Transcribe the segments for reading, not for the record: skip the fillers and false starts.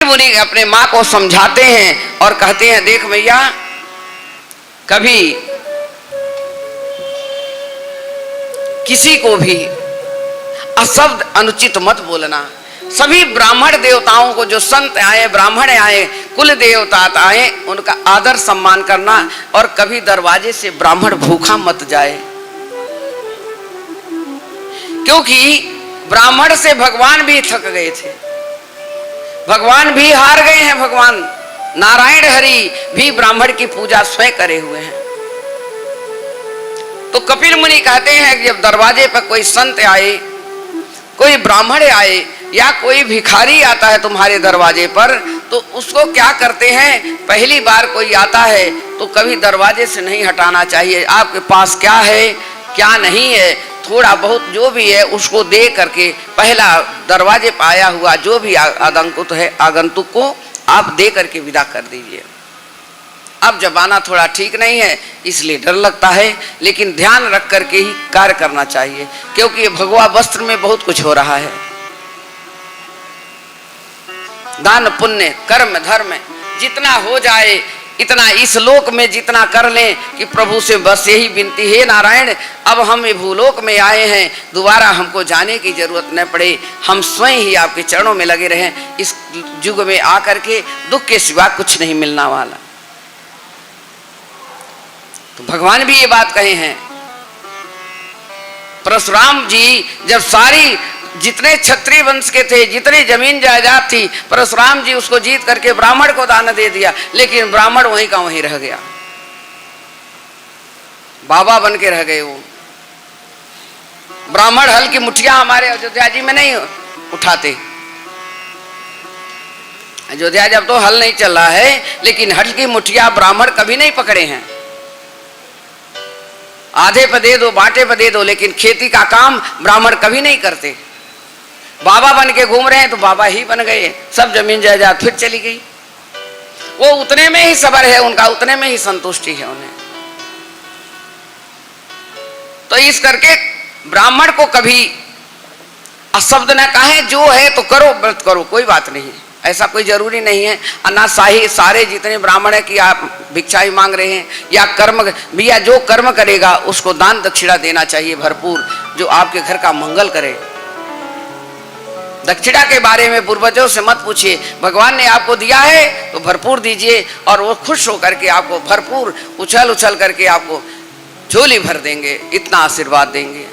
मुनि अपने माँ को समझाते हैं और कहते हैं, देख भैया, कभी किसी को भी अशब्द अनुचित मत बोलना। सभी ब्राह्मण देवताओं को, जो संत आए, ब्राह्मण आए, कुल देवता आए, उनका आदर सम्मान करना, और कभी दरवाजे से ब्राह्मण भूखा मत जाए, क्योंकि ब्राह्मण से भगवान भी थक गए थे, भगवान भी हार गए हैं। भगवान नारायण हरि भी ब्राह्मण की पूजा स्वयं करे हुए हैं। तो कपिल मुनि कहते हैं कि जब दरवाजे पर कोई संत आए, कोई ब्राह्मण आए, या कोई भिखारी आता है तुम्हारे दरवाजे पर, तो उसको क्या करते हैं, पहली बार कोई आता है तो कभी दरवाजे से नहीं हटाना चाहिए। आपके पास क्या है क्या नहीं है, थोड़ा बहुत जो भी है उसको दे करके, पहला दरवाजे पर आया हुआ जो भी आगंतुक को आप दे करके विदा कर दीजिए। अब जमाना थोड़ा ठीक नहीं है, इसलिए डर लगता है, लेकिन ध्यान रख करके ही कार्य करना चाहिए, क्योंकि भगवा वस्त्र में बहुत कुछ हो रहा है। दान पुण्य कर्म धर्म जितना हो जाए, इतना इस लोक में जितना कर लें, कि प्रभु से बस यही विनती है, नारायण अब हम ये भूलोक में आए हैं, दोबारा हमको जाने की जरूरत न पड़े, हम स्वयं ही आपके चरणों में लगे रहें। इस युग में आकर के दुख के सिवा कुछ नहीं मिलना वाला। तो भगवान भी ये बात कहे हैं। परशुराम जी जब सारी जितने क्षत्रिय वंश के थे, जितने जमीन जायदाद थी, परशुराम जी उसको जीत करके ब्राह्मण को दान दे दिया, लेकिन ब्राह्मण वहीं का वहीं रह गया, बाबा बन के रह गए वो। ब्राह्मण हल की मुठिया हमारे अयोध्या जी में नहीं उठाते। अयोध्या जब तो हल नहीं चल रहा है, लेकिन हल की मुठिया ब्राह्मण कभी नहीं पकड़े हैं। आधे पे दे दो, बांटे पे दे दो, लेकिन खेती का काम ब्राह्मण कभी नहीं करते। बाबा बन के घूम रहे हैं तो बाबा ही बन गए, सब जमीन जायदाद फिर चली गई। वो उतने में ही सबर है उनका, उतने में ही संतुष्टि है उन्हें। तो इस करके ब्राह्मण को कभी अशब्द न कहें, जो है तो करो, व्रत करो, कोई बात नहीं, ऐसा कोई जरूरी नहीं है। अनाशाही सारे जितने ब्राह्मण है कि आप भिक्षा ही मांग रहे हैं या कर्म, भैया जो कर्म करेगा उसको दान दक्षिणा देना चाहिए भरपूर, जो आपके घर का मंगल करे। दक्षिणा के बारे में पूर्वजों से मत पूछिए, भगवान ने आपको दिया है तो भरपूर दीजिए, और वो खुश होकर के आपको भरपूर उछल उछल करके आपको झोली भर देंगे, इतना आशीर्वाद देंगे।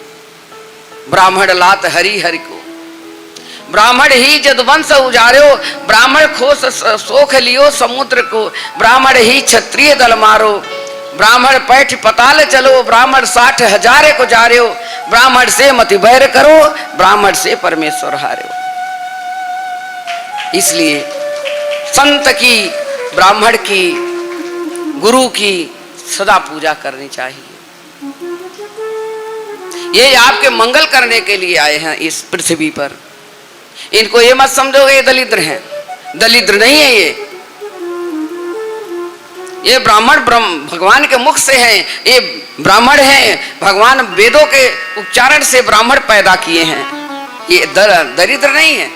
ब्राह्मण लात हरि हरि को, ब्राह्मण ही जदवंश उजार्यो, ब्राह्मण खोस सोख लियो समुद्र को, ब्राह्मण ही क्षत्रिय दल मारो, ब्राह्मण पैठ पताल चलो, ब्राह्मण 60,000 को जार्यो, ब्राह्मण से मति बैर करो, ब्राह्मण से परमेश्वर हारो। इसलिए संत की, ब्राह्मण की, गुरु की सदा पूजा करनी चाहिए। ये आपके मंगल करने के लिए आए हैं इस पृथ्वी पर। इनको ये मत समझो ये दलिद्र हैं, दलिद्र नहीं है ये ब्राह्मण भगवान के मुख से हैं, ये ब्राह्मण हैं, भगवान वेदों के उच्चारण से ब्राह्मण पैदा किए हैं, ये दरिद्र नहीं है।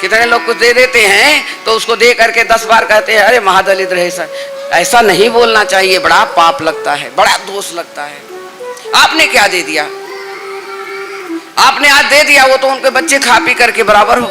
कितने लोग कुछ दे देते हैं तो उसको दे करके 10 बार कहते हैं अरे महादलिद्र है। ऐसा नहीं बोलना चाहिए, बड़ा पाप लगता है, बड़ा दोष लगता है। आपने क्या दे दिया? आपने आज दे दिया, वो तो उनके बच्चे खा पी करके बराबर हो